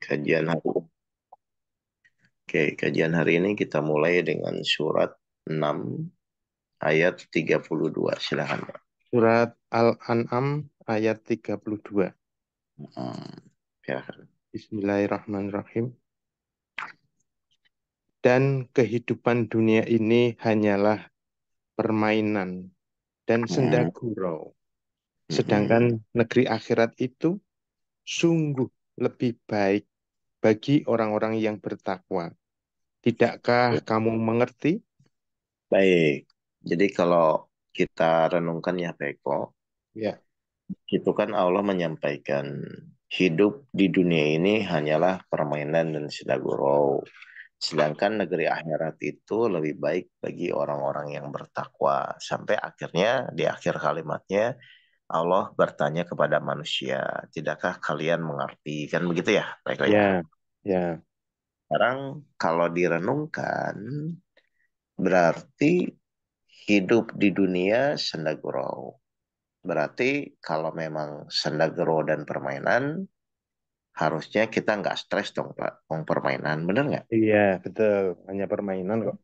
Kajian hari. Oke, kajian hari ini kita mulai dengan surat 6 ayat 32. Silakan, Pak. Surat Al-An'am ayat 32. Silakan. Bismillahirrahmanirrahim. Dan kehidupan dunia ini hanyalah permainan dan senda Hmm, gurau. Sedangkan hmm, negeri akhirat itu sungguh lebih baik bagi orang-orang yang bertakwa. Tidakkah kamu mengerti? Baik. Jadi kalau kita renungkan ya, Pak Eko, Ya, itu kan Allah menyampaikan hidup di dunia ini hanyalah permainan dan senda gurau. Sedangkan negeri akhirat itu lebih baik bagi orang-orang yang bertakwa. Sampai akhirnya di akhir kalimatnya Allah bertanya kepada manusia, tidakkah kalian mengerti? Kan begitu ya, baiklah ya. ya, ya, Sekarang kalau direnungkan, berarti hidup di dunia senda gurau. Berarti kalau memang senda gurau dan permainan, harusnya kita nggak stres dong, Pak. Permainan, bener nggak? iya, betul. Hanya permainan kok.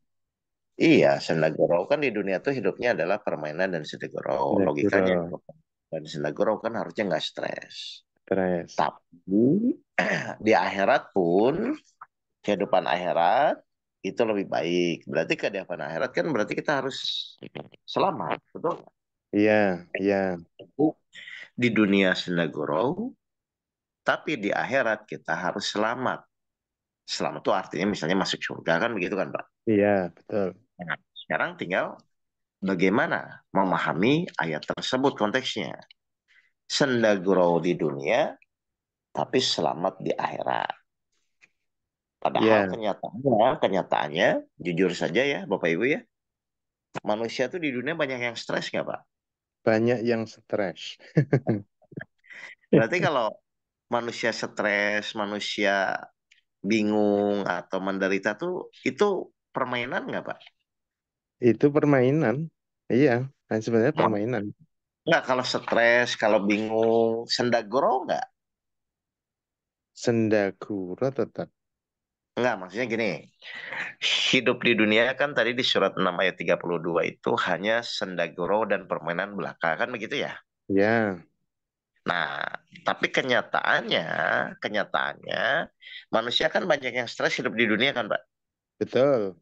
Iya, senda gurau kan di dunia tuh hidupnya adalah permainan dan senda gurau. Senda Logikanya, gurau, dan senda gurau kan harusnya nggak stres. stres. Tapi di akhirat pun kehidupan akhirat itu lebih baik. Berarti kehidupan akhirat kan berarti kita harus selamat, betul nggak? Iya, iya, Di dunia senda gurau, tapi di akhirat kita harus selamat. Selamat itu artinya misalnya masuk surga kan begitu kan, Pak? iya, betul. Nah, sekarang tinggal bagaimana memahami ayat tersebut konteksnya. Senda gurau di dunia, tapi selamat di akhirat. Padahal Iya, kenyataannya, jujur saja ya, Bapak Ibu ya, manusia tuh di dunia banyak yang stres nggak, Pak? banyak yang stres. Berarti kalau manusia stres, manusia bingung atau menderita tuh itu permainan nggak, Pak? Itu permainan. Iya, dan sebenarnya permainan. Nggak, kalau stres, kalau bingung, sendagro nggak? Sendagura tetap. Nggak, maksudnya gini, hidup di dunia kan tadi di surat 6 ayat 32 itu hanya sendagro dan permainan belaka, kan begitu ya? Ya, Nah, tapi kenyataannya, manusia kan banyak yang stres hidup di dunia kan, Pak? betul.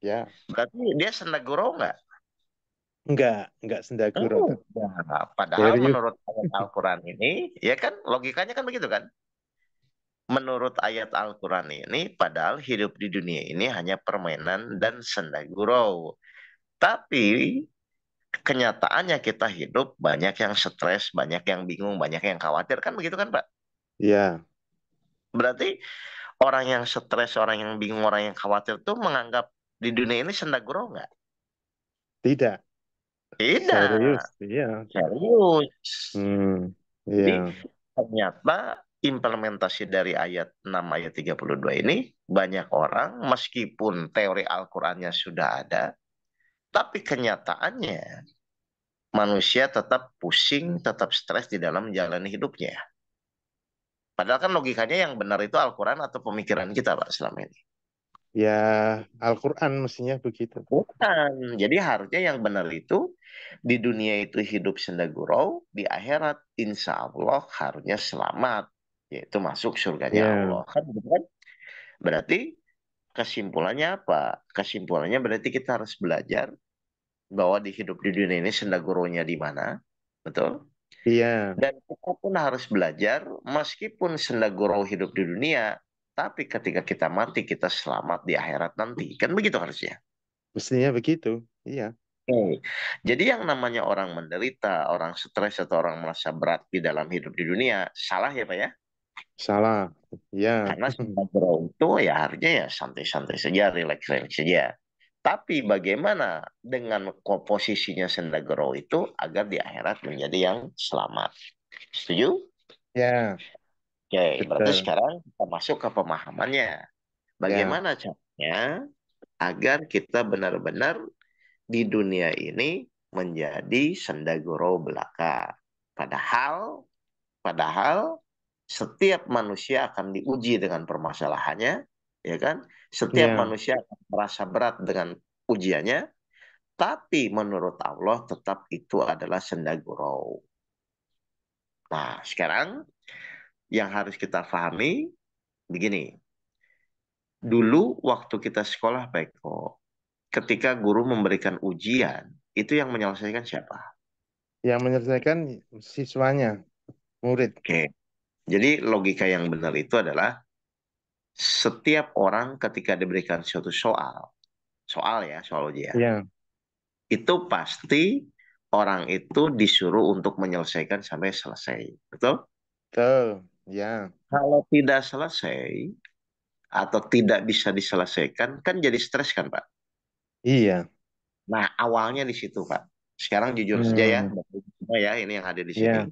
Ya, Berarti dia sendagro nggak? enggak sendagura. Enggak. Padahal Serius. menurut ayat Al-Quran ini, ya kan logikanya kan begitu kan? Menurut ayat Al-Quran ini, padahal hidup di dunia ini hanya permainan dan senda gurau. Tapi kenyataannya kita hidup banyak yang stres, banyak yang bingung, banyak yang khawatir. Kan begitu kan, Pak? Ya, Berarti orang yang stres, orang yang bingung, orang yang khawatir tuh menganggap di dunia ini senda gurau nggak? tidak. Tidak. Serius. Iya. Serius. Hmm, Jadi iya. ternyata implementasi dari ayat 6 ayat 32 ini banyak orang meskipun teori Al-Qur'annya sudah ada, tapi kenyataannya manusia tetap pusing, tetap stres di dalam menjalani hidupnya. Padahal kan logikanya yang benar itu Al-Quran atau pemikiran kita, Pak, selama ini. Ya, Al-Quran mestinya begitu. Bukan. Jadi harusnya yang benar itu di dunia itu hidup senda gurau, di akhirat insya Allah harusnya selamat, yaitu masuk surganya Ya, Allah. Kan gitu kan? Berarti kesimpulannya apa? Kesimpulannya berarti kita harus belajar bahwa di hidup di dunia ini senda gurunya di mana, betul? iya. Dan kita pun harus belajar meskipun senda gurau hidup di dunia, tapi ketika kita mati kita selamat di akhirat nanti. Kan begitu harusnya. Mestinya begitu. Iya. Oke. Jadi yang namanya orang menderita, orang stres atau orang merasa berat di dalam hidup di dunia, salah ya Pak ya? Salah. Iya. Karena senda gurau itu ya harusnya ya santai-santai saja, relax-relax saja. Tapi bagaimana dengan komposisinya senda gurau itu agar di akhirat menjadi yang selamat? Setuju? Ya, Oke, berarti betul. sekarang kita masuk ke pemahamannya. Ya, Bagaimana caranya agar kita benar-benar di dunia ini menjadi sendaguro belaka. Padahal, padahal Setiap manusia akan diuji dengan permasalahannya, ya kan? Setiap Ya, manusia akan merasa berat dengan ujiannya, tapi menurut Allah tetap itu adalah senda gurau. Nah, sekarang yang harus kita pahami begini. Dulu waktu kita sekolah, Pak Eko, ketika guru memberikan ujian, itu yang menyelesaikan siapa? yang menyelesaikan siswanya, murid. Oke. Jadi logika yang benar itu adalah setiap orang ketika diberikan suatu soal, soal ujian, Ya, itu pasti orang itu disuruh untuk menyelesaikan sampai selesai. Betul? betul. Ya, Kalau tidak selesai atau tidak bisa diselesaikan, kan jadi stres kan, Pak? iya. Nah, awalnya di situ, Pak. Sekarang jujur saja ya, Hmm, Bapak Ibu semua ya, ini yang ada di sini. ya,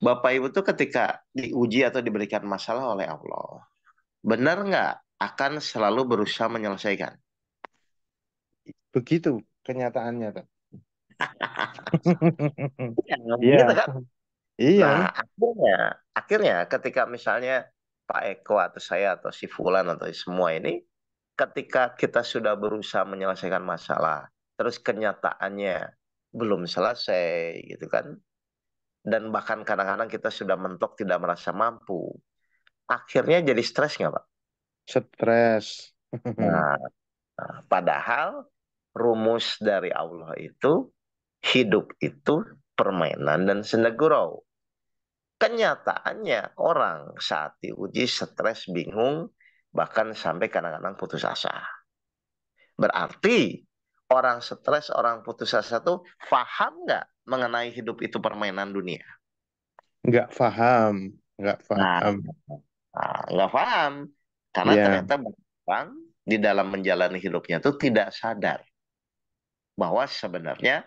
Bapak Ibu tuh ketika diuji atau diberikan masalah oleh Allah, benar nggak akan selalu berusaha menyelesaikan? begitu kenyataannya, Pak. Ya, begitu Iya, kan? Nah, iya, akhirnya ketika misalnya Pak Eko atau saya atau si Fulan atau semua ini, ketika kita sudah berusaha menyelesaikan masalah, terus kenyataannya belum selesai gitu kan, dan bahkan kadang-kadang kita sudah mentok tidak merasa mampu, akhirnya jadi stres nggak Pak? stres. Nah, padahal rumus dari Allah itu hidup itu permainan dan senda gurau. Kenyataannya orang saat diuji stres, bingung, bahkan sampai kadang-kadang putus asa. Berarti orang stres, orang putus asa tuh paham nggak mengenai hidup itu permainan dunia? Nggak paham, nggak Nah, paham. nggak paham. Karena Ya, ternyata banyak orang di dalam menjalani hidupnya tuh tidak sadar bahwa sebenarnya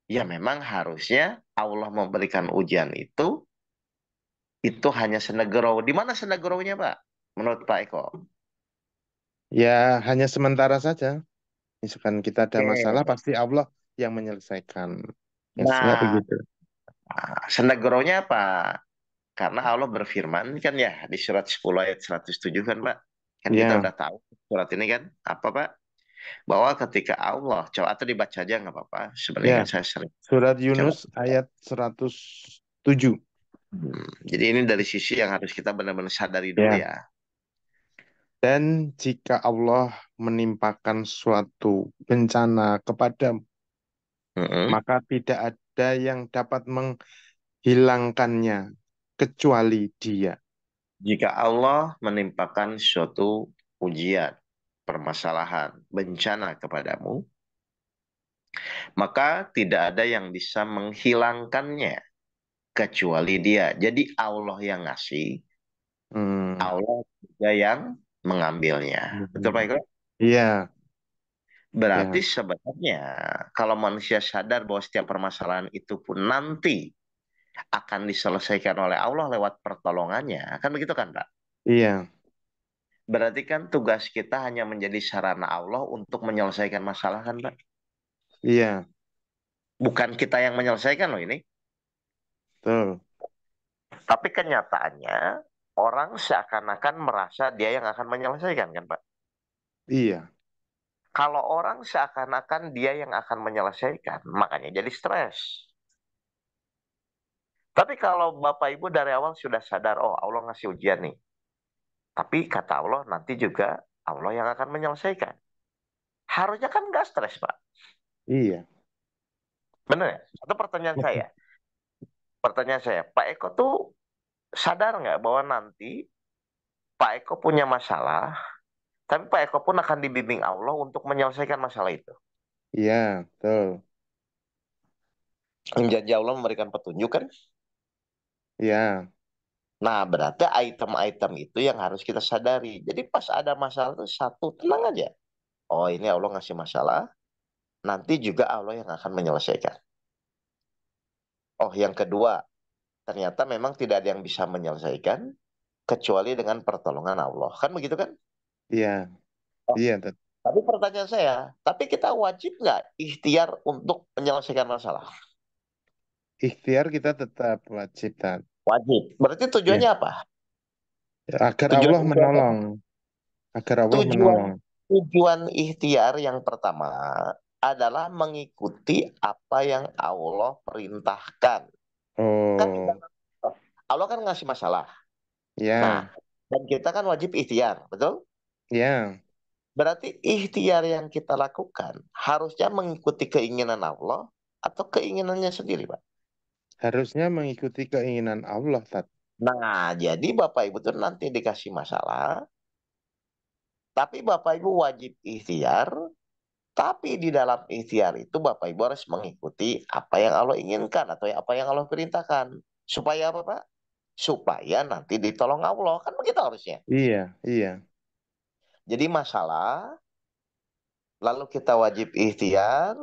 ya memang harusnya Allah memberikan ujian itu hanya senegoro. Di mana senegoronya, Pak? Menurut Pak Eko? ya hanya sementara saja. Misalkan kita ada masalah, Oke. pasti Allah yang menyelesaikan. Mestinya Nah, begitu. senegoronya apa? Karena Allah berfirman kan ya di surat 10 ayat 107 kan Pak. Kan kita Ya, udah tahu surat ini kan apa Pak? Bahwa ketika Allah, coba atau dibaca aja nggak apa-apa. Sebenarnya ya. kan saya sering Surat coba. Yunus ayat 107. Jadi ini dari sisi yang harus kita benar-benar sadari dulu Ya. ya. Dan jika Allah menimpakan suatu bencana kepadamu, Mm-mm. maka tidak ada yang dapat menghilangkannya kecuali Dia. Jika Allah menimpakan suatu ujian, permasalahan, bencana kepadamu, maka tidak ada yang bisa menghilangkannya kecuali Dia. Jadi Allah yang ngasih, Hmm. Allah juga yang mengambilnya. Betul Pak Eko? Iya, Berarti ya, sebenarnya kalau manusia sadar bahwa setiap permasalahan itu pun nanti akan diselesaikan oleh Allah lewat pertolongannya, kan begitu kan Pak? iya, Berarti kan tugas kita hanya menjadi sarana Allah untuk menyelesaikan masalah kan Pak? iya, Bukan kita yang menyelesaikan loh ini. betul. Tapi kenyataannya orang seakan-akan merasa dia yang akan menyelesaikan kan Pak? Iya, Kalau orang seakan-akan dia yang akan menyelesaikan, makanya jadi stres. Tapi kalau Bapak Ibu dari awal sudah sadar, oh Allah ngasih ujian nih. Tapi kata Allah nanti juga Allah yang akan menyelesaikan. Harusnya kan nggak stres Pak. iya. Benar ya? Itu pertanyaan saya. Pertanyaan saya, Pak Eko tuh sadar nggak bahwa nanti Pak Eko punya masalah, tapi Pak Eko pun akan dibimbing Allah untuk menyelesaikan masalah itu. Iya, betul. Janji Allah memberikan petunjuk kan? Iya, Nah, berarti item-item itu yang harus kita sadari. Jadi pas ada masalah itu satu, tenang aja. Oh, ini Allah ngasih masalah, nanti juga Allah yang akan menyelesaikan. Oh, yang kedua, ternyata memang tidak ada yang bisa menyelesaikan kecuali dengan pertolongan Allah. Kan begitu kan? iya, Oh, iya. tapi pertanyaan saya, tapi kita wajib nggak ikhtiar untuk menyelesaikan masalah? Ikhtiar kita tetap wajib, Tat. Wajib. Berarti Ya, tujuannya apa? agar Tujuan Allah ikhtiar, menolong, agar Allah tujuan menolong. tujuan ikhtiar yang pertama adalah mengikuti apa yang Allah perintahkan. Kan di Oh, dalam Allah kan ngasih masalah. Nah, ya, dan kita kan wajib ikhtiar, betul? ya, Berarti ikhtiar yang kita lakukan harusnya mengikuti keinginan Allah atau keinginannya sendiri, Pak. harusnya mengikuti keinginan Allah, Tat. Nah, jadi Bapak Ibu tuh nanti dikasih masalah, tapi Bapak Ibu wajib ikhtiar, tapi di dalam ikhtiar itu Bapak Ibu harus mengikuti apa yang Allah inginkan atau apa yang Allah perintahkan. Supaya apa, Pak? Supaya nanti ditolong Allah. Kan begitu harusnya. Iya, iya. Jadi masalah, lalu kita wajib ikhtiar.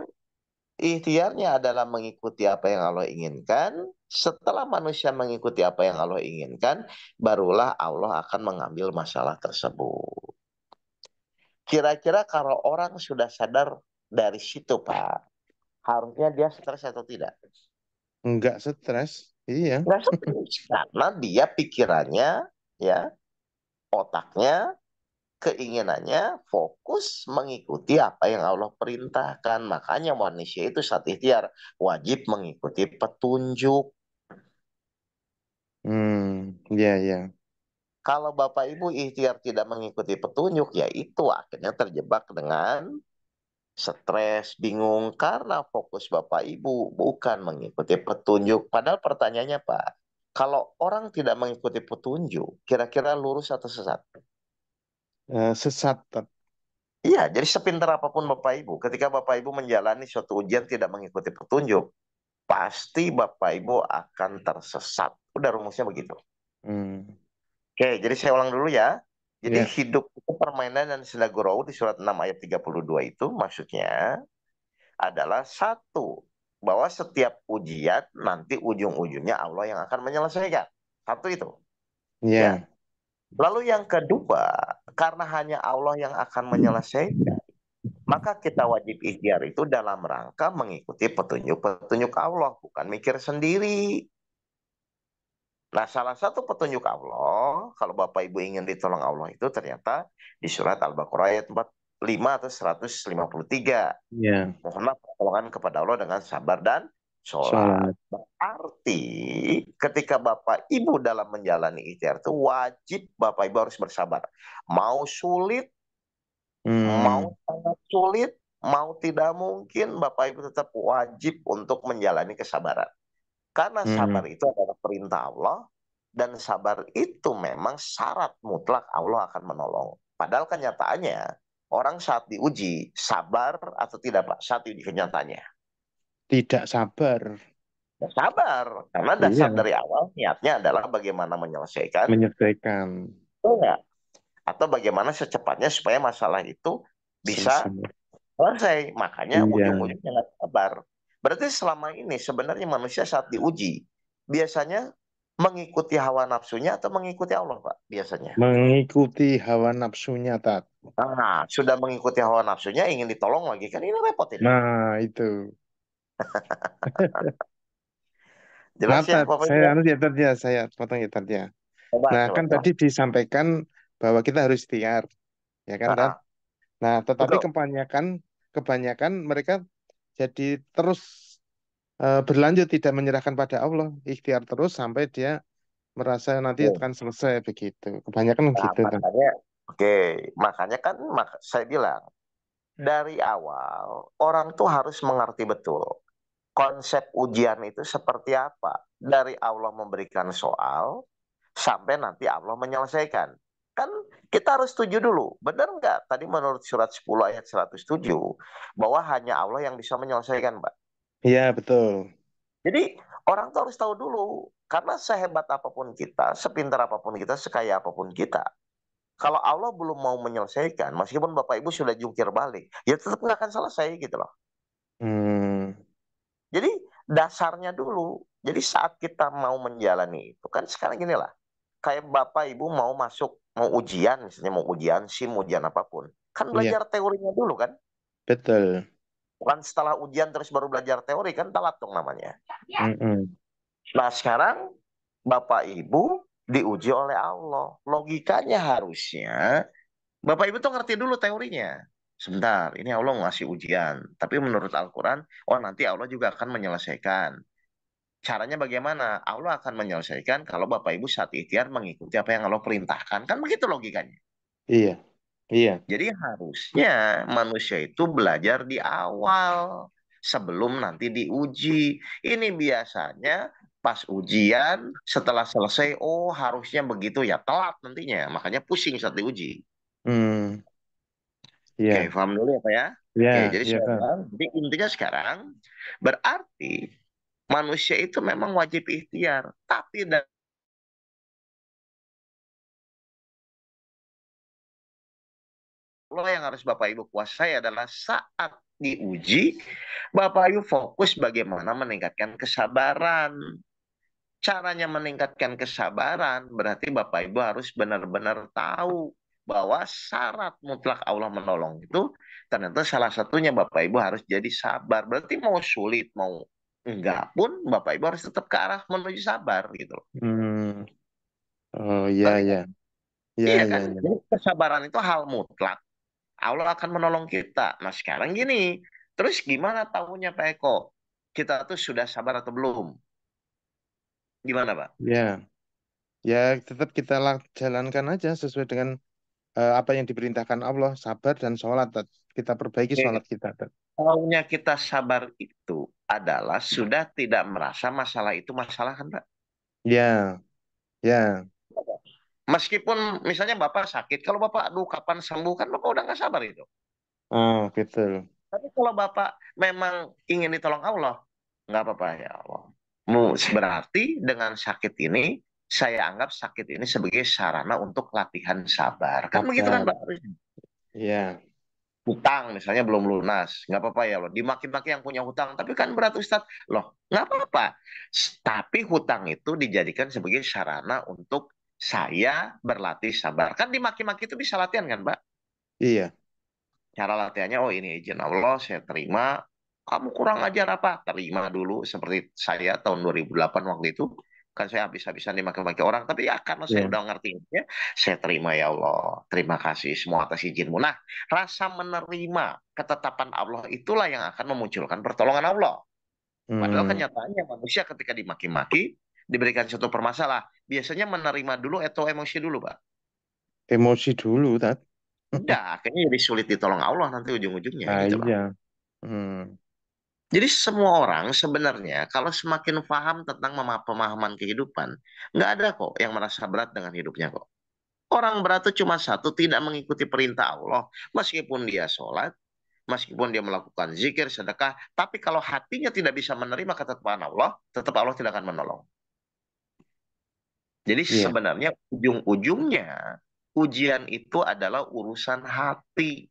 Ikhtiarnya adalah mengikuti apa yang Allah inginkan. Setelah manusia mengikuti apa yang Allah inginkan, barulah Allah akan mengambil masalah tersebut. Kira-kira kalau orang sudah sadar dari situ, Pak, harusnya dia stres atau tidak? Enggak stres. Iya. Nggak stres, karena dia pikirannya, ya, otaknya, keinginannya fokus mengikuti apa yang Allah perintahkan. Makanya manusia itu saat ikhtiar wajib mengikuti petunjuk. Iya, iya. Kalau Bapak Ibu ikhtiar tidak mengikuti petunjuk, ya itu akhirnya terjebak dengan stres, bingung, karena fokus Bapak Ibu bukan mengikuti petunjuk. Padahal pertanyaannya, Pak, kalau orang tidak mengikuti petunjuk, kira-kira lurus atau sesat? Sesat, Tat. Iya, jadi sepintar apapun Bapak Ibu, ketika Bapak Ibu menjalani suatu ujian tidak mengikuti petunjuk, pasti Bapak Ibu akan tersesat. Udah rumusnya begitu. Hmm, Oke, jadi saya ulang dulu ya. Jadi ya, hidup itu permainan dan senda gurau di surat 6 ayat 32 itu maksudnya adalah satu, bahwa setiap ujian nanti ujung-ujungnya Allah yang akan menyelesaikan. Satu itu, ya. ya. Lalu yang kedua, karena hanya Allah yang akan menyelesaikan, maka kita wajib ikhtiar itu dalam rangka mengikuti petunjuk-petunjuk Allah, bukan mikir sendiri. Nah, salah satu petunjuk Allah, kalau Bapak Ibu ingin ditolong Allah itu ternyata di surat Al-Baqarah ayat 45 atau 153. Ya, Mohonlah pertolongan kepada Allah dengan sabar dan sholat. sholat. Berarti ketika Bapak Ibu dalam menjalani ikhtiar itu wajib Bapak Ibu harus bersabar. Mau sulit, mau Hmm, sangat sulit, mau tidak mungkin, Bapak Ibu tetap wajib untuk menjalani kesabaran. Karena hmm. sabar itu adalah perintah Allah, dan sabar itu memang syarat mutlak Allah akan menolong. Padahal kenyataannya, orang saat diuji, sabar atau tidak, Pak? Saat diuji kenyataannya. Tidak sabar. Ya, sabar. Karena dasar Iya, dari awal niatnya adalah bagaimana menyelesaikan, menyelesaikan. enggak, atau bagaimana secepatnya supaya masalah itu bisa Selesai. selesai. Makanya Iya. ujung-ujungnya nggak sabar. Berarti selama ini sebenarnya manusia saat diuji, biasanya mengikuti hawa nafsunya atau mengikuti Allah, Pak? Biasanya. Mengikuti hawa nafsunya, Tat. Nah, sudah mengikuti hawa nafsunya, ingin ditolong lagi. Kan ini repot ini. Nah, itu. Jelas Maaf, ya, Tat. Bapak Ibu? Saya Ya? anu ya, Tat, ya. Saya potong ya, Tat, ya. Coba, Nah, coba, kan coba. tadi disampaikan bahwa kita harus ikhtiar, ya kan, Tat? Nah, Nah, tetapi betul. kebanyakan mereka jadi terus berlanjut tidak menyerahkan pada Allah, ikhtiar terus sampai dia merasa nanti Oke. akan selesai begitu. Kebanyakan Nah, begitu, Tat. makanya, oke, makanya kan saya bilang, dari awal, orang tuh harus mengerti betul konsep ujian itu seperti apa. Dari Allah memberikan soal, sampai nanti Allah menyelesaikan. Kan kita harus setuju dulu. Benar nggak? Tadi menurut surat 10 ayat 107, bahwa hanya Allah yang bisa menyelesaikan, Mbak. Iya, betul. Jadi orang tuh harus tahu dulu. Karena sehebat apapun kita, sepintar apapun kita, sekaya apapun kita, kalau Allah belum mau menyelesaikan, meskipun Bapak Ibu sudah jungkir balik, ya tetap nggak akan selesai gitu loh. Hmm, Jadi dasarnya dulu. Jadi saat kita mau menjalani itu, kan sekarang gini lah. Kayak Bapak Ibu mau masuk, mau ujian, misalnya mau ujian SIM, ujian apapun. Kan iya, belajar teorinya dulu kan. betul. Bukan setelah ujian terus baru belajar teori, kan telat dong namanya. Mm-mm. Nah sekarang Bapak Ibu diuji oleh Allah. Logikanya harusnya Bapak Ibu tuh ngerti dulu teorinya. Sebentar, ini Allah ngasih ujian. Tapi menurut Al-Quran, oh nanti Allah juga akan menyelesaikan. Caranya bagaimana? Allah akan menyelesaikan kalau Bapak Ibu saat ikhtiar mengikuti apa yang Allah perintahkan. Kan begitu logikanya. Iya, iya. Jadi harusnya manusia itu belajar di awal sebelum nanti diuji. Ini biasanya pas ujian setelah selesai, oh harusnya begitu ya telat nantinya. Makanya pusing saat diuji. Hmm, Oke, iya, paham dulu ya Pak ya? Oke, iya, jadi iya, saya Kak. bilang, jadi intinya sekarang berarti manusia itu memang wajib ikhtiar, tapi Allah yang harus Bapak Ibu kuasai adalah saat diuji, Bapak Ibu fokus bagaimana meningkatkan kesabaran. Caranya meningkatkan kesabaran berarti Bapak Ibu harus benar-benar tahu bahwa syarat mutlak Allah menolong itu ternyata salah satunya Bapak Ibu harus jadi sabar. Berarti mau sulit, mau enggak pun Bapak Ibu harus tetap ke arah menuju sabar gitu loh. Hmm, oh iya, Ngerti iya, kan? iya, Iya iya, kan? iya. Jadi kesabaran itu hal mutlak. Allah akan menolong kita. Nah sekarang gini, terus gimana tahunya Pak Eko? Kita tuh sudah sabar atau belum? Gimana Pak? Ya, ya tetap kita jalankan aja sesuai dengan apa yang diperintahkan Allah, sabar dan sholat. Tat. Kita perbaiki Oke, sholat kita. Tat. taunya kita sabar itu adalah sudah tidak merasa masalah itu masalah kan Pak? Ya, ya, Meskipun misalnya Bapak sakit, kalau Bapak aduh kapan sembuh kan Bapak udah nggak sabar itu. oh betul. Tapi kalau Bapak memang ingin ditolong Allah, nggak apa-apa ya Allah. Berarti dengan sakit ini, saya anggap sakit ini sebagai sarana untuk latihan sabar. Kan begitu kan Sabar. Pak? Ya, Hutang misalnya belum lunas, nggak apa-apa ya loh. Dimaki-maki yang punya hutang, tapi kan berat Ustadz. Loh, nggak apa-apa. Tapi hutang itu dijadikan sebagai sarana untuk saya berlatih sabar. Kan dimaki-maki itu bisa latihan kan, Pak? iya, Cara latihannya, oh ini izin Allah, saya terima. Kamu kurang ajar apa? Terima dulu. Seperti saya tahun 2008 waktu itu. Kan saya habis-habisan dimaki-maki orang. Tapi ya karena saya iya. udah ngerti ya, saya terima ya Allah. Terima kasih semua atas izinmu. Nah, rasa menerima ketetapan Allah itulah yang akan memunculkan pertolongan Allah. Padahal Hmm, kenyataannya manusia ketika dimaki-maki, diberikan suatu permasalahan, biasanya menerima dulu atau emosi dulu, Pak. emosi dulu, Tat. Udah, akhirnya jadi sulit ditolong Allah nanti ujung-ujungnya Ah, gitu loh. iya. Hmm, Jadi semua orang sebenarnya kalau semakin paham tentang pemahaman kehidupan, nggak ada kok yang merasa berat dengan hidupnya kok. Orang berat itu cuma satu, tidak mengikuti perintah Allah. Meskipun dia sholat, meskipun dia melakukan zikir, sedekah, tapi kalau hatinya tidak bisa menerima ketetapan Allah, tetap Allah tidak akan menolong. Jadi iya. sebenarnya ujung-ujungnya ujian itu adalah urusan hati.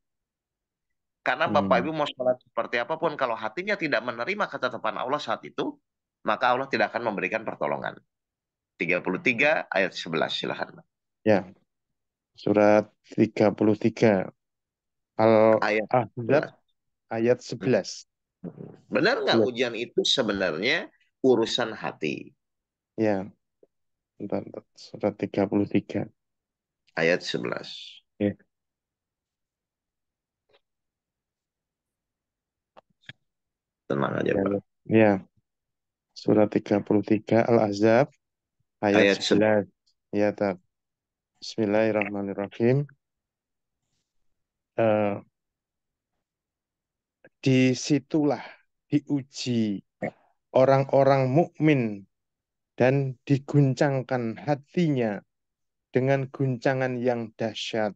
Karena Bapak Hmm, Ibu mau sholat seperti apapun, kalau hatinya tidak menerima ketetapan Allah saat itu, maka Allah tidak akan memberikan pertolongan. 33 ayat 11, silakan. ya. Surat 33 Ayat Al-Ahzab 11. ayat 11. Benar nggak 11. ujian itu sebenarnya urusan hati? Ya, bentar, bentar. Surat 33. Ayat 11. Ya, Tenang aja, ya, Pak. ya. Ya, surat 33 Al-Ahzab ayat Ayat 11. 11. Ya, Tat. Bismillahirrahmanirrahim. Eh, disitulah diuji orang-orang mukmin dan diguncangkan hatinya dengan guncangan yang dahsyat.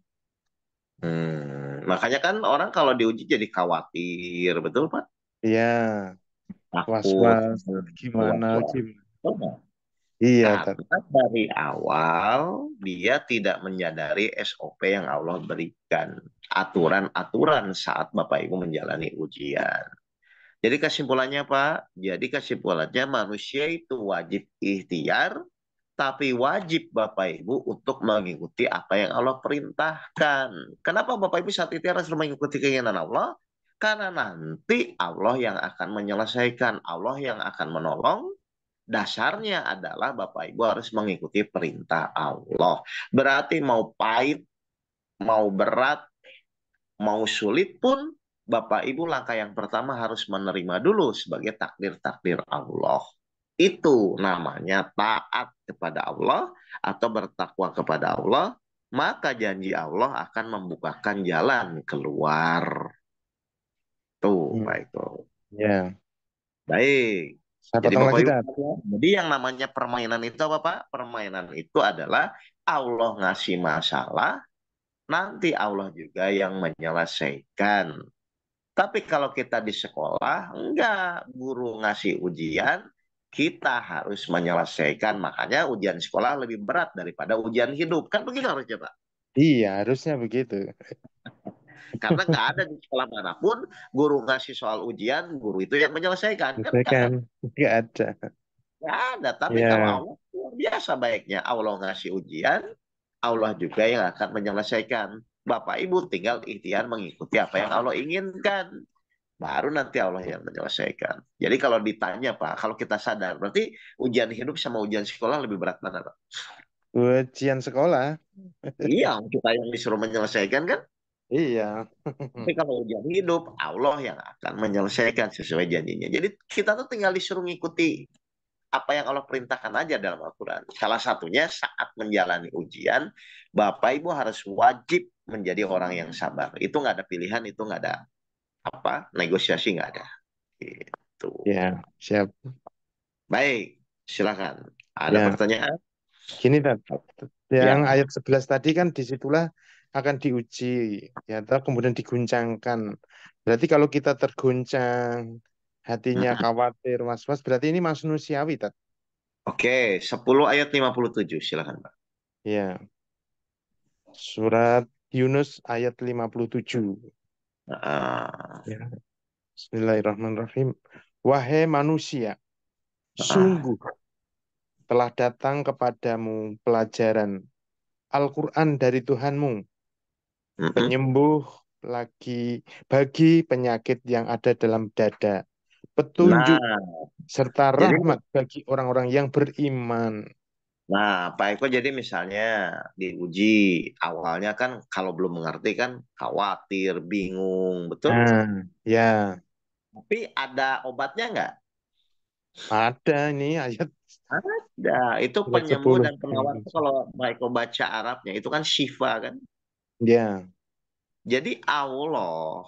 Makanya kan orang kalau diuji jadi khawatir, betul Pak? Ya, Takut, was-was gimana was-was. gimana. Iya, Tat. Karena dari awal dia tidak menyadari SOP yang Allah berikan. Aturan-aturan saat Bapak Ibu menjalani ujian. Jadi kesimpulannya Pak, jadi kesimpulannya manusia itu wajib ikhtiar, tapi wajib Bapak Ibu untuk mengikuti apa yang Allah perintahkan. Kenapa Bapak Ibu saat ikhtiar harus mengikuti keinginan Allah? Karena nanti Allah yang akan menyelesaikan, Allah yang akan menolong, dasarnya adalah Bapak Ibu harus mengikuti perintah Allah. Berarti mau pahit, mau berat, mau sulit pun Bapak Ibu langkah yang pertama harus menerima dulu sebagai takdir-takdir Allah. Itu namanya taat kepada Allah atau bertakwa kepada Allah, maka janji Allah akan membukakan jalan keluar. Tuh, Hmm. Pak Eko. Ya, Baik. saya Jadi potong Bapak lagi, Ibu, Tat. jadi yang namanya permainan itu apa, Pak? Permainan itu adalah Allah ngasih masalah, nanti Allah juga yang menyelesaikan. Tapi kalau kita di sekolah, enggak, guru ngasih ujian, kita harus menyelesaikan. Makanya ujian sekolah lebih berat daripada ujian hidup. Kan begitu harusnya, Pak. Iya, harusnya begitu. Karena nggak ada di sekolah manapun, guru ngasih soal ujian, guru itu yang menyelesaikan. Kan nggak Kan ada. nggak ada. Nggak ada. Tapi kalau Ya, Allah, luar biasa baiknya. Allah ngasih ujian, Allah juga yang akan menyelesaikan. Bapak Ibu tinggal ikhtiar mengikuti apa yang Allah inginkan. Baru nanti Allah yang menyelesaikan. Jadi kalau ditanya Pak, kalau kita sadar, berarti ujian hidup sama ujian sekolah lebih berat mana Pak? ujian sekolah. Iya, kita yang disuruh menyelesaikan kan? Iya. Tapi kalau ujian hidup, Allah yang akan menyelesaikan sesuai janjinya. Jadi kita tuh tinggal disuruh ngikuti apa yang Allah perintahkan aja dalam Al-Quran. Salah satunya saat menjalani ujian, Bapak Ibu harus wajib menjadi orang yang sabar. Itu nggak ada pilihan, itu nggak ada apa negosiasi nggak ada. Gitu. Ya, siap. Baik, silakan. Ada Ya, pertanyaan? gini, Tat. Yang Ya. ayat 11 tadi kan disitulah akan diuji, ya, atau kemudian diguncangkan. Berarti kalau kita terguncang, hatinya Mm-mm. khawatir, was-was, berarti ini manusiawi, Tat. Oke, 10 ayat 57, silakan Pak. Ya, surat Yunus ayat 57. Ah, Ya, Bismillahirrahmanirrahim. Wahai manusia, ah, sungguh telah datang kepadamu pelajaran Al-Quran dari Tuhanmu, mm-mm. penyembuh lagi bagi penyakit yang ada dalam dada, Nah, petunjuk serta jadi rahmat bagi orang-orang yang beriman. Pak Eko jadi misalnya diuji awalnya kan kalau belum mengerti kan khawatir, bingung, betul? Nah, ya, Tapi ada obatnya nggak? ada ini ayat Ada. Itu surat penyembuh 10. dan penawar itu kalau Pak Eko baca Arabnya itu kan syifa kan. Ya, Jadi Allah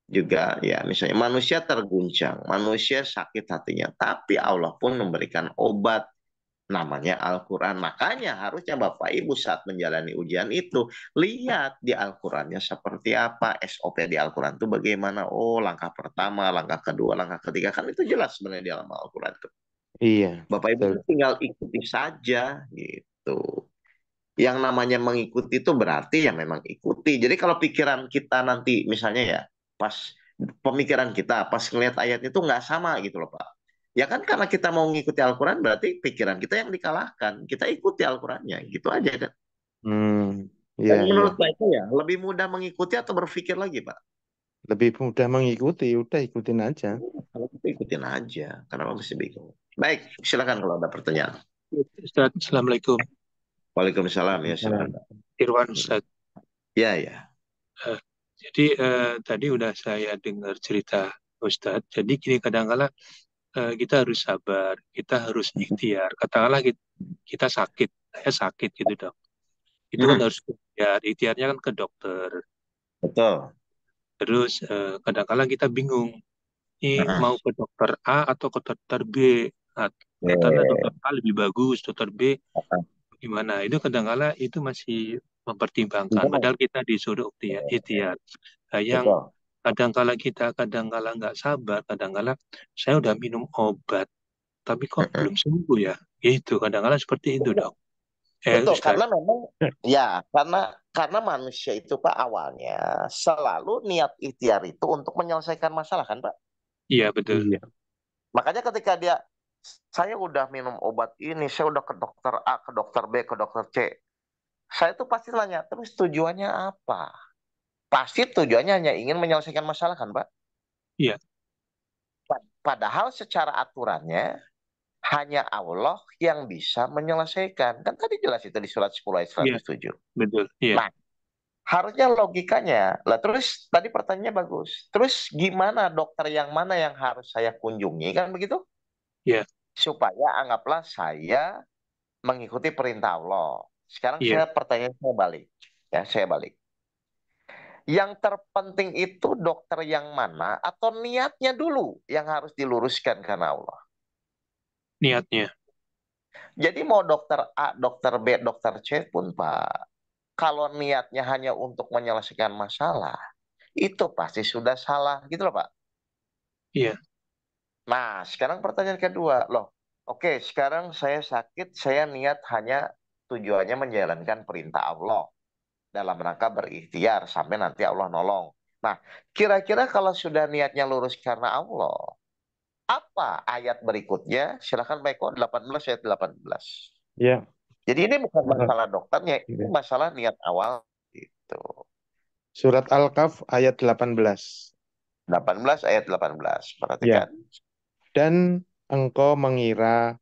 juga ya misalnya manusia terguncang, manusia sakit hatinya, tapi Allah pun memberikan obat namanya Al-Quran. Makanya harusnya Bapak Ibu saat menjalani ujian itu lihat di Al-Qurannya seperti apa, SOP di Al-Quran itu bagaimana. Oh, langkah pertama, langkah kedua, langkah ketiga kan itu jelas sebenarnya di dalam Al-Quran itu. iya, Bapak Ibu betul. tuh tinggal ikuti saja gitu. Yang namanya mengikuti itu berarti ya memang ikuti. Jadi kalau pikiran kita nanti misalnya ya pas pemikiran kita pas ngelihat ayat itu nggak sama gitu loh Pak. Ya kan karena kita mau ngikuti Al-Quran berarti pikiran kita yang dikalahkan. Kita ikuti Al-Qurannya gitu aja kan. Iya, Dan iya. menurut Pak itu ya lebih mudah mengikuti atau berpikir lagi Pak? Lebih mudah mengikuti, udah ikutin aja. Kalau kita ikutin aja. Kenapa mesti bingung? Baik, silakan kalau ada pertanyaan. Ustaz, Assalamualaikum. Waalaikumsalam ya silakan Nah, Pak. Irwan, Ustaz. Ya ya. Eh, jadi tadi udah saya dengar cerita Ustaz. Jadi gini kadang-kala kita harus sabar, kita harus ikhtiar. Katakanlah kita sakit, saya sakit gitu dong. Itu kan Hmm, harus ikhtiar. Ikhtiarnya kan ke dokter. betul. Terus kadang-kala kita bingung. Ini Hmm. mau ke dokter A atau ke dokter B. Nah, katanya dokter Eh, A lebih bagus, dokter B gimana. Itu kadang-kala itu masih mempertimbangkan. betul. Padahal kita disuruh ikhtiar. Nah, yang Betul. kadang-kala kita kadang-kala nggak sabar, kadang-kala saya udah minum obat, tapi kok Mm-mm. belum sembuh ya? Itu kadang-kala seperti itu Betul, dok. betul. Ustaz. Karena memang ya karena manusia itu Pak awalnya selalu niat ikhtiar itu untuk menyelesaikan masalah kan Pak. Iya betul. iya. Makanya ketika dia saya udah minum obat ini, saya udah ke dokter A, ke dokter B, ke dokter C. Saya tuh pasti nanya, terus tujuannya apa? Pasti tujuannya hanya ingin menyelesaikan masalah kan Pak. Iya. Padahal secara aturannya hanya Allah yang bisa menyelesaikan. Kan tadi jelas itu di surat 10 ayat Iya, 107. betul. Iya, Nah, harusnya logikanya. Lah terus tadi pertanyaannya bagus. Terus gimana dokter yang mana yang harus saya kunjungi kan begitu? iya, Supaya anggaplah saya mengikuti perintah Allah. Sekarang iya. pertanyaan saya balik. Ya, saya balik. Yang terpenting itu dokter yang mana atau niatnya dulu yang harus diluruskan karena Allah. Niatnya. Jadi mau dokter A, dokter B, dokter C pun Pak, kalau niatnya hanya untuk menyelesaikan masalah, itu pasti sudah salah gitu loh Pak. Iya, Nah, sekarang pertanyaan kedua, loh. Oke, sekarang saya sakit, saya niat hanya tujuannya menjalankan perintah Allah dalam rangka berikhtiar sampai nanti Allah nolong. Nah, kira-kira kalau sudah niatnya lurus karena Allah, apa ayat berikutnya? Silakan Pak Eko, 18 ayat 18. Ya. Jadi ini bukan Eh, masalah dokternya, ini ya. masalah niat awal gitu. Surat Al-Kahf ayat 18. 18 ayat 18. Ya. Perhatikan. Dan engkau mengira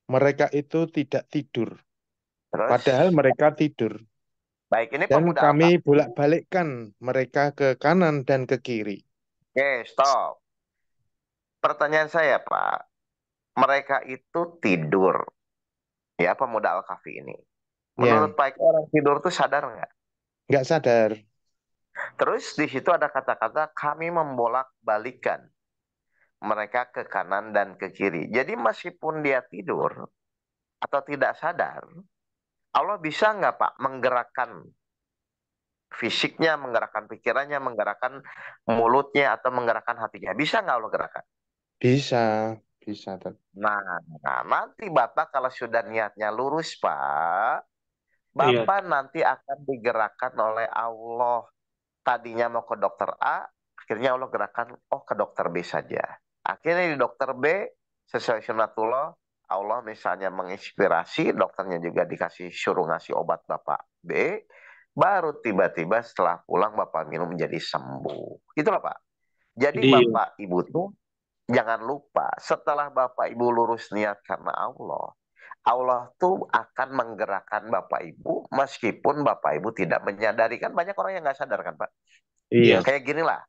mereka itu tidak tidur, Terus, padahal mereka tidur. baik ini Dan pemuda kami Al-Kahfi. bolak-balikkan mereka ke kanan dan ke kiri. Oke, stop. Pertanyaan saya, Pak. Mereka itu tidur. Ya, pemuda Al-Kahfi ini. Menurut Ya, Pak Eko, orang tidur itu sadar nggak? nggak sadar. Terus di situ ada kata-kata kami membolak-balikan mereka ke kanan dan ke kiri. Jadi meskipun dia tidur atau tidak sadar, Allah bisa nggak Pak menggerakkan fisiknya, menggerakkan pikirannya, menggerakkan mulutnya, atau menggerakkan hatinya? Bisa nggak Allah gerakkan? Bisa, bisa. Nah, nanti Bapak kalau sudah niatnya lurus, Pak, iya. Bapak nanti akan digerakkan oleh Allah. Tadinya mau ke dokter A, akhirnya Allah gerakan, oh ke dokter B saja. Akhirnya di dokter B, sesuai sunatullah, Allah misalnya menginspirasi, dokternya juga dikasih suruh ngasih obat Bapak B, baru tiba-tiba setelah pulang Bapak minum menjadi sembuh. Itulah Pak. Jadi Jadi, Bapak Ibu tuh jangan lupa, setelah Bapak Ibu lurus niat karena Allah, Allah tuh akan menggerakkan Bapak Ibu meskipun Bapak Ibu tidak menyadari. Kan banyak orang yang nggak sadar kan Pak. iya, Iya, Kayak gini lah,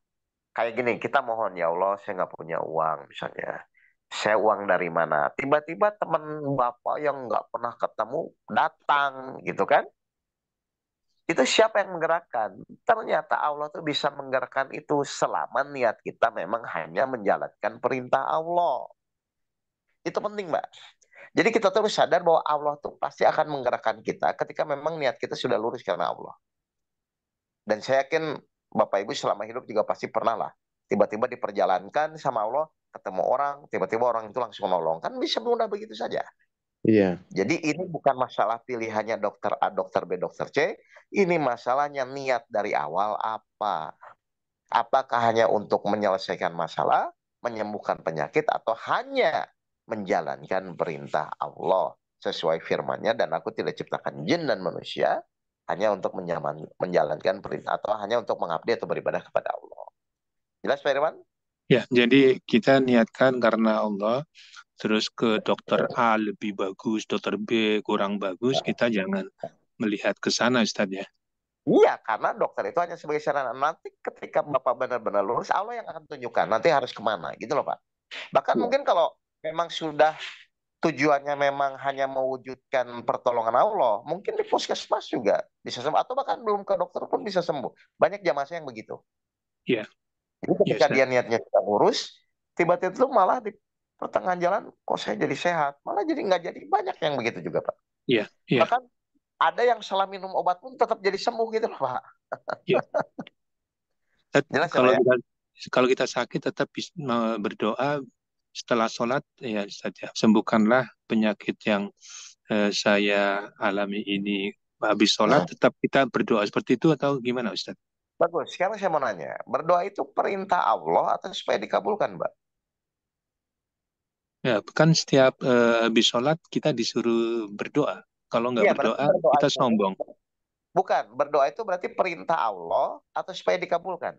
kayak gini, kita mohon ya Allah, saya nggak punya uang misalnya. Saya uang dari mana? Tiba-tiba teman Bapak yang nggak pernah ketemu datang gitu kan. Itu siapa yang menggerakkan? Ternyata Allah tuh bisa menggerakkan itu selama niat kita memang hanya menjalankan perintah Allah. Itu penting, Mbak. Jadi kita terus sadar bahwa Allah tuh pasti akan menggerakkan kita ketika memang niat kita sudah lurus karena Allah. Dan saya yakin Bapak Ibu selama hidup juga pasti pernah lah. Tiba-tiba diperjalankan sama Allah, ketemu orang, tiba-tiba orang itu langsung nolong. Kan bisa mudah begitu saja. iya, Jadi ini bukan masalah pilihannya dokter A, dokter B, dokter C. Ini masalahnya niat dari awal apa. Apakah hanya untuk menyelesaikan masalah, menyembuhkan penyakit, atau hanya menjalankan perintah Allah sesuai firman-Nya, dan aku tidak ciptakan jin dan manusia hanya untuk menjalankan perintah, atau hanya untuk mengabdi atau beribadah kepada Allah. Jelas Pak Irwan? ya. Jadi kita niatkan karena Allah, terus ke dokter A lebih bagus, dokter B kurang bagus, kita jangan melihat ke sana, Ustadz ya. Iya, karena dokter itu hanya sebagai sarana. Nanti ketika Bapak benar-benar lurus, Allah yang akan tunjukkan nanti harus kemana, gitu loh Pak. Bahkan Iya. mungkin kalau memang sudah tujuannya memang hanya mewujudkan pertolongan Allah, mungkin di puskesmas juga bisa sembuh, atau bahkan belum ke dokter pun bisa sembuh. Banyak jamaah saya yang begitu. Iya, Jadi iya, ketika Ustadz. dia niatnya sudah lurus, tiba-tiba itu malah di pertengahan jalan, kok saya jadi sehat, malah jadi nggak jadi. Banyak yang begitu juga Pak. Iya, iya, Bahkan ada yang salah minum obat pun tetap jadi sembuh gitu loh Pak. iya. Jelas ya Pak Kalau ya? kita sakit tetap berdoa setelah sholat, ya Ustadz ya, sembuhkanlah penyakit yang saya alami ini. Habis sholat Hmm. tetap kita berdoa seperti itu atau gimana Ustadz? Bagus. Sekarang saya mau nanya, berdoa itu perintah Allah atau supaya dikabulkan Mbak? Ya, kan setiap habis sholat kita disuruh berdoa. Kalau nggak Iya, berarti berdoa, berdoa kita itu sombong. bukan, berdoa itu berarti perintah Allah atau supaya dikabulkan.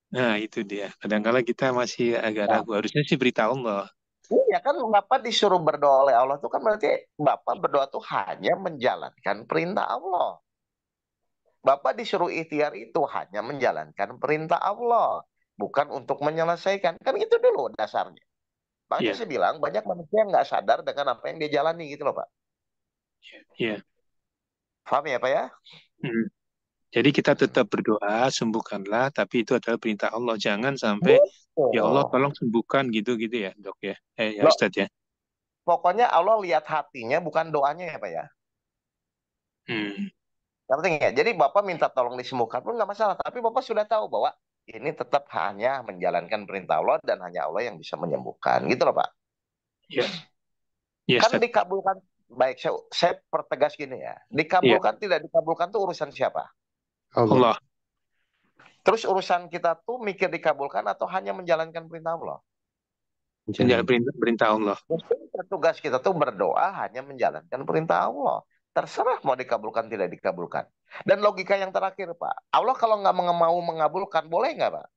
Nah, itu dia. Kadang-kala kita masih agak Nah, ragu. Harusnya sih berita Allah. Iya kan Bapak disuruh berdoa oleh Allah itu kan berarti Bapak berdoa tuh hanya menjalankan perintah Allah. Bapak disuruh ikhtiar itu hanya menjalankan perintah Allah, bukan untuk menyelesaikan. Kan itu dulu dasarnya. Makanya Ya, saya bilang banyak manusia yang nggak sadar dengan apa yang dia jalani gitu loh Pak. ya. Paham ya Pak ya? Hmm. Jadi kita tetap berdoa, sembuhkanlah, tapi itu adalah perintah Allah. Jangan sampai, ya Allah Betul. tolong sembuhkan gitu-gitu ya, Dok ya. Ya Loh, Ustadz ya. pokoknya Allah lihat hatinya bukan doanya ya Pak ya. Hmm. Ngerti nggak? Jadi Bapak minta tolong disembuhkan pun nggak masalah. Tapi Bapak sudah tahu bahwa ini tetap hanya menjalankan perintah Allah dan hanya Allah yang bisa menyembuhkan. Gitu loh Pak. Ya, ya Kan Ustadz. dikabulkan. Baik, saya pertegas gini ya. Ya, Dikabulkan tidak dikabulkan tuh urusan siapa? Allah. Allah. Terus urusan kita tuh mikir dikabulkan atau hanya menjalankan perintah Allah? Menjalankan Jalan. perintah Allah. Mungkin tugas kita tuh berdoa hanya menjalankan perintah Allah. Terserah mau dikabulkan tidak dikabulkan. Dan logika yang terakhir Pak, Allah kalau nggak mau mengabulkan boleh nggak Pak?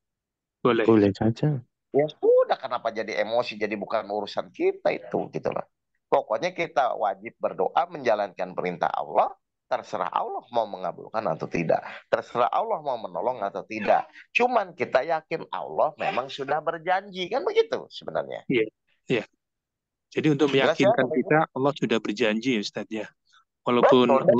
Boleh. Boleh saja. Ya sudah, kenapa jadi emosi? Jadi bukan urusan kita itu, gitu loh. Pokoknya kita wajib berdoa menjalankan perintah Allah. Terserah Allah mau mengabulkan atau tidak. Terserah Allah mau menolong atau tidak. Cuman kita yakin Allah memang sudah berjanji. Kan begitu sebenarnya. Iya, iya. Jadi untuk Jelas ya meyakinkan Bapak Ibu? kita, Allah sudah berjanji, Ustadz ya. Walaupun Betul. Dan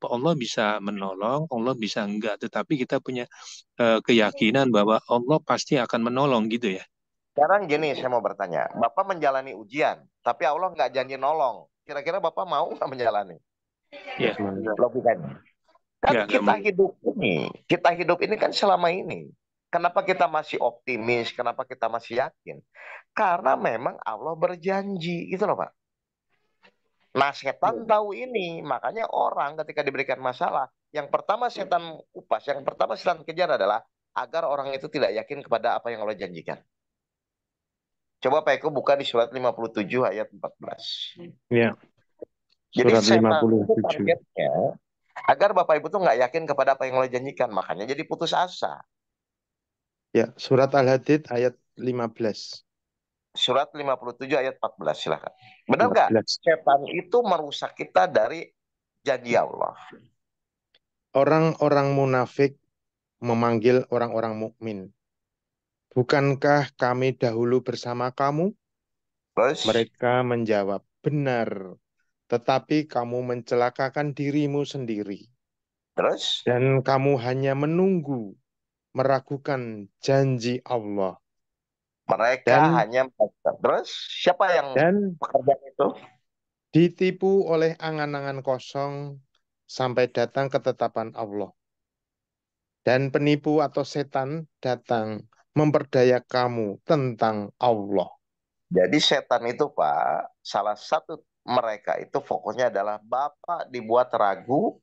Allah bisa menolong, Allah bisa enggak, tetapi kita punya keyakinan bahwa Allah pasti akan menolong gitu ya. sekarang gini saya mau bertanya. Bapak menjalani ujian. Tapi Allah nggak janji nolong. Kira-kira Bapak mau nggak menjalani? Ya, Nggak mau. Logikanya. Kan nggak mau. kita hidup ini kan selama ini. Kenapa kita masih optimis? Kenapa kita masih yakin? Karena memang Allah berjanji, gitu loh Pak. Nah, setan tahu ini, makanya orang ketika diberikan masalah, yang pertama setan kupas, yang pertama setan kejar adalah agar orang itu tidak yakin kepada apa yang Allah janjikan. Coba Pak Eko buka di surat 57 ayat 14. Ya, Jadi surat setan itu 57. targetnya agar Bapak Ibu tuh nggak yakin kepada apa yang Allah janjikan, makanya jadi putus asa. Ya, surat Al-Hadid ayat 15. Surat 57 ayat 14 silakan. Benar nggak? 14. Setan itu merusak kita dari janji Allah. Orang-orang munafik memanggil orang-orang mukmin. Bukankah kami dahulu bersama kamu? Terus, Mereka menjawab, benar. Tetapi kamu mencelakakan dirimu sendiri. terus Dan kamu hanya menunggu, meragukan janji Allah. mereka Dan hanya terus siapa yang dan pekerjaan itu? ditipu oleh angan-angan kosong sampai datang ketetapan Allah. Dan penipu atau setan datang memperdaya kamu tentang Allah. Jadi setan itu Pak, salah satu mereka itu fokusnya adalah Bapak dibuat ragu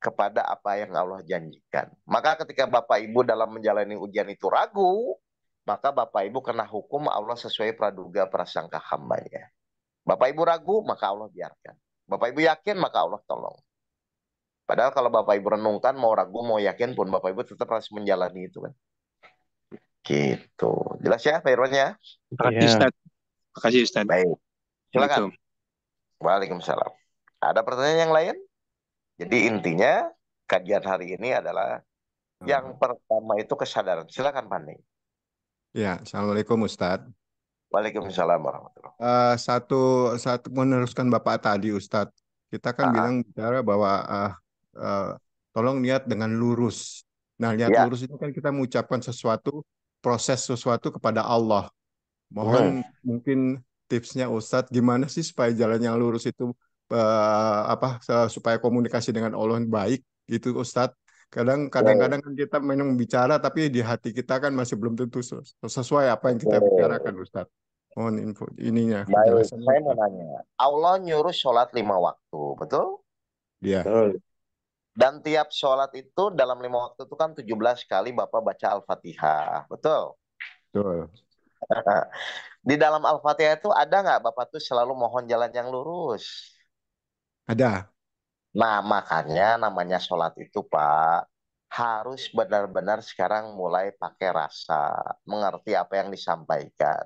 kepada apa yang Allah janjikan. Maka ketika Bapak Ibu dalam menjalani ujian itu ragu, maka Bapak Ibu kena hukum Allah sesuai praduga prasangka hambanya. Bapak Ibu ragu, maka Allah biarkan. Bapak Ibu yakin, maka Allah tolong. Padahal kalau Bapak Ibu renungkan, mau ragu, mau yakin pun, Bapak Ibu tetap harus menjalani itu kan. Gitu. Jelas ya, Pak Irwan ya? Makasih Ya, Ustadz. Makasih Ustadz. Baik. Silakan. Assalamualaikum. Waalaikumsalam. Ada pertanyaan yang lain? Jadi intinya, kajian hari ini adalah yang pertama itu kesadaran. Silakan, Pani. Ya, Assalamualaikum Ustadz. Waalaikumsalam warahmatullahi Satu, satu meneruskan Bapak tadi Ustadz, kita kan wabarakatuh. bilang bicara bahwa uh, tolong niat dengan lurus. Nah, niat Ya. lurus itu kan kita mengucapkan sesuatu, proses sesuatu kepada Allah. Hmm. Mohon mungkin tipsnya Ustadz, gimana sih supaya jalan yang lurus itu supaya komunikasi dengan Allah baik gitu Ustadz. Oke. Kadang-kadang kan kita memang bicara tapi di hati kita kan masih belum tentu sesuai apa yang kita Oke. bicarakan Ustadz. Mohon info ininya Baik, penjelasannya saya mau Ustadz. nanya. Allah nyuruh sholat 5 waktu, betul? Iya, betul. Dan tiap sholat itu dalam 5 waktu itu kan 17 kali Bapak baca Al-Fatihah, betul? betul. Di dalam Al-Fatihah itu ada nggak Bapak tuh selalu mohon jalan yang lurus? Ada. Nah, makanya namanya sholat itu Pak, harus benar-benar sekarang mulai pakai rasa, mengerti apa yang disampaikan.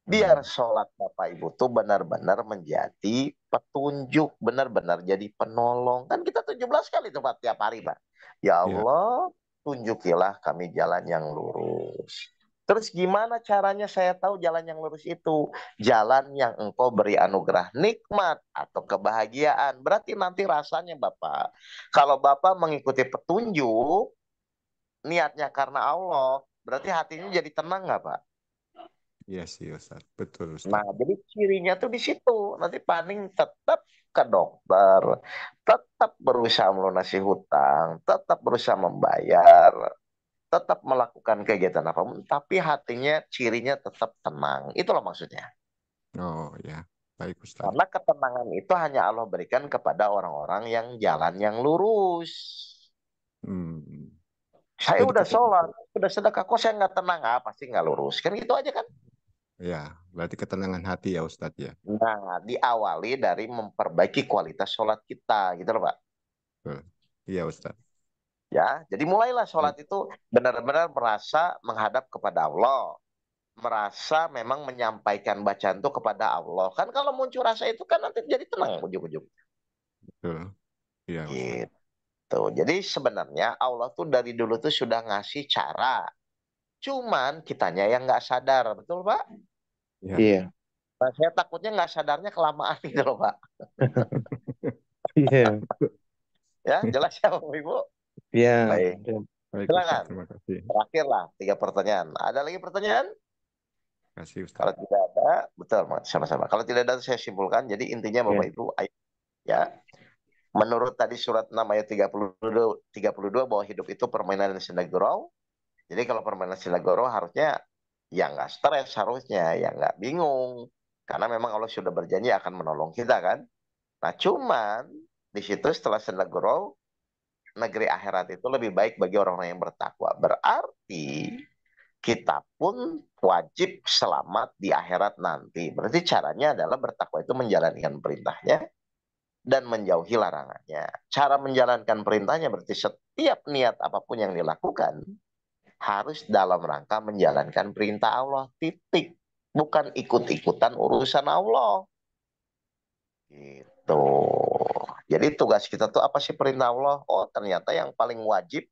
Biar Hmm. sholat Bapak Ibu tuh benar-benar menjadi petunjuk, benar-benar jadi penolong. Kan kita 17 kali tuh Pak tiap hari Pak. Ya Ya. Allah, tunjukilah kami jalan yang lurus. Terus gimana caranya saya tahu jalan yang lurus itu? Jalan yang engkau beri anugerah nikmat atau kebahagiaan. Berarti nanti rasanya Bapak, kalau Bapak mengikuti petunjuk, niatnya karena Allah, berarti hatinya jadi tenang nggak Pak? Iya sih Ustadz. Betul Nah, Ustadz. jadi cirinya tuh di situ. Nanti paling tetap ke dokter, tetap berusaha melunasi hutang, tetap berusaha membayar, tetap melakukan kegiatan apapun, tapi hatinya cirinya tetap tenang. Itulah maksudnya. Oh ya. Baik Ustadz. Karena ketenangan itu hanya Allah berikan kepada orang-orang yang jalan yang lurus. Hmm. Saya Jadi udah kita, sholat, udah sedekah, kok saya nggak tenang? Ah, pasti nggak lurus. Kan gitu aja kan? ya, berarti ketenangan hati ya Ustadz ya. Nah, diawali dari memperbaiki kualitas sholat kita, gitu loh Pak. Betul. Iya Ustadz. Ya, jadi mulailah sholat Baik. itu benar-benar merasa menghadap kepada Allah, merasa memang menyampaikan bacaan itu kepada Allah. Kan kalau muncul rasa itu kan nanti jadi tenang ujung-ujung. Betul. Iya Ustadz. Gitu. Jadi sebenarnya Allah tuh dari dulu tuh sudah ngasih cara. Cuman kitanya yang nggak sadar, betul Pak? Ya. Iya. Nah, saya takutnya nggak sadarnya kelamaan gitu loh Pak. Iya. Ya, jelas ya Bapak Ibu? Iya. Baik, Baik Ustadz. silakan. Terima kasih. Terakhir lah, 3 pertanyaan. Ada lagi pertanyaan? Terima kasih Kalau Ustadz. tidak ada, betul, sama-sama. Kalau tidak ada, saya simpulkan. Jadi intinya Bapak Iya. Ibu, ya, menurut tadi surat 6 ayat 32 bahwa hidup itu permainan dan senda gurau. Jadi kalau permainan senda gurau harusnya ya nggak stres, harusnya ya nggak bingung. Karena memang Allah sudah berjanji akan menolong kita kan. Nah cuman di situ setelah senda gurau, negeri akhirat itu lebih baik bagi orang-orang yang bertakwa. Berarti kita pun wajib selamat di akhirat nanti. Berarti caranya adalah bertakwa itu menjalankan perintahnya dan menjauhi larangannya. Cara menjalankan perintahnya berarti setiap niat apapun yang dilakukan harus dalam rangka menjalankan perintah Allah. Titik. Bukan ikut-ikutan urusan Allah. Gitu. Jadi tugas kita tuh apa sih perintah Allah? Oh ternyata yang paling wajib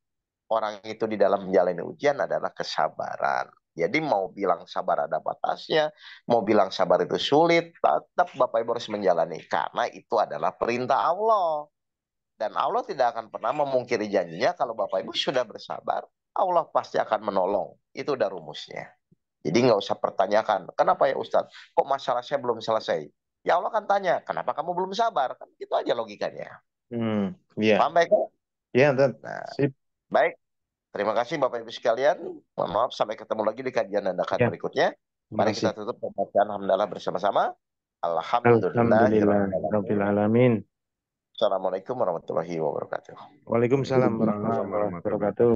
orang itu di dalam menjalani ujian adalah kesabaran. Jadi mau bilang sabar ada batasnya, mau bilang sabar itu sulit, tetap Bapak Ibu harus menjalani. Karena itu adalah perintah Allah. Dan Allah tidak akan pernah memungkiri janjinya kalau Bapak Ibu sudah bersabar, Allah pasti akan menolong. Itu udah rumusnya. Jadi nggak usah pertanyakan, kenapa ya Ustadz, kok masalah saya belum selesai? Ya Allah kan tanya, kenapa kamu belum sabar? Kan itu aja logikanya. Iya. Paham baik? Iya, Ustaz. Nah, Sip. baik. Terima kasih Bapak Ibu sekalian. Mohon maaf sampai ketemu lagi di kajian dadakan Ya, berikutnya. terima Mari kasih. kita tutup pembacaan alhamdulillah bersama-sama. Alhamdulillah Alhamdulillahirrahmanirrahim. Rabbil Alamin. Assalamualaikum warahmatullahi wabarakatuh. Waalaikumsalam Waalaikumsalam warahmatullahi warahmatullahi wabarakatuh. wabarakatuh.